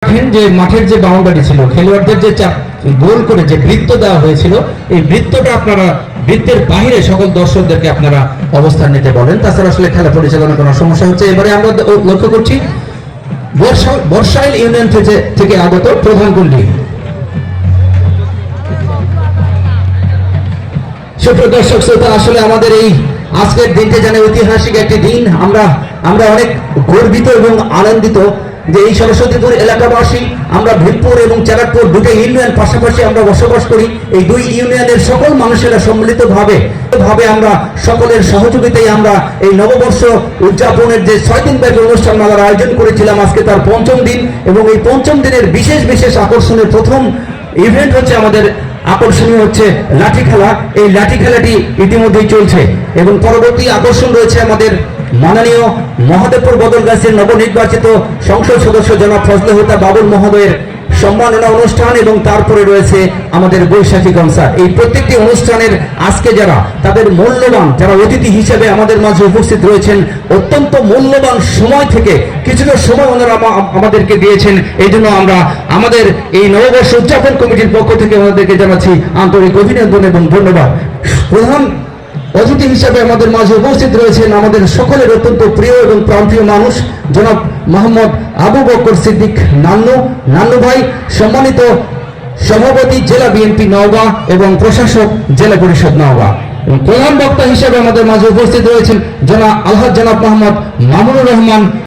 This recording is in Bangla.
রাখেন যে মাঠের যে বাউন্ডারি ছিল, খেলোয়াড়দের যে গোল করে যে বৃত্ত দেওয়া হয়েছিল, এই বৃত্তটা আপনারা বৃত্তের বাইরে সকল দর্শকদেরকে আপনারা অবস্থান নিতে বলেন, তাছাড়া আসলে খেলা পরিচালনার কোনো সমস্যা হচ্ছে। এবারে আমরা লক্ষ্য করছি বর্ষাইল ইউনিয়ন থেকে আগত প্রধান কুণ্ডী। সুপ্রিয় দর্শক শ্রোতা, আসলে আমাদের এই আজকের দিনটা যেন ঐতিহাসিক একটি দিন। আমরা অনেক গর্বিত এবং আনন্দিত যে এই সরস্বতীপুর এলাকাবাসী, আমরা ভীমপুর এবং চারাকপুর দুটো ইউনিয়ন পাশাপাশি আমরা বসবাস করি। এই দুই ইউনিয়নের সকল মানুষেরা সম্মিলিত ভাবে আমরা সকলের সহযোগিতায় আমরা এই নববর্ষ উদযাপনের যে 6 দিন ব্যাপী অনুষ্ঠান মালার আয়োজন করেছিলাম, আজকে তার 5ম দিন। এবং এই 5ম দিনের বিশেষ আকর্ষণের প্রথম ইভেন্ট হচ্ছে আমাদের আকর্ষণীয় হচ্ছে লাঠি খেলা। এই লাঠি খেলাটি ইতিমধ্যেই চলছে এবং পরবর্তী আকর্ষণ রয়েছে আমাদের মাননীয় মহাদেবপুর বদলগাছের নবনির্বাচিত সংসদ সদস্য জনাব ফজলে হুদা বাবুল মহোদয়ের সম্মাননা অনুষ্ঠান এবং তারপরে রয়েছে আমাদের বৈশাখী কনসার্ট। এই প্রত্যেকটি অনুষ্ঠানের আজকে যারা তাদের মূল্যবান যারা অতিথি হিসেবে আমাদের মাঝে উপস্থিত রয়েছেন, অত্যন্ত মূল্যবান সময় থেকে কিছুটা সময় ওনারা আমাদেরকে দিয়েছেন। এই জন্য আমরা আমাদের এই নববর্ষ উদযাপন কমিটির পক্ষ থেকে ওনাদেরকে জানাচ্ছি আন্তরিক অভিনন্দন এবং ধন্যবাদ। প্রধান অতিথি হিসেবে আমাদের মাঝে উপস্থিত রয়েছেন আমাদের সকলের অত্যন্ত প্রিয় এবং প্রান্তীয় মানুষ জনাব মোহাম্মদ আবু বকর সিদ্দিক নান্নু ভাই, সম্মানিত সভাপতি জেলা বিএনপি নওগাঁ এবং প্রশাসক জেলা পরিষদ নওগাঁ। এবং প্রধান বক্তা হিসেবে আমাদের মাঝে উপস্থিত রয়েছেন জনাব মোহাম্মদ মামুনুর রহমান।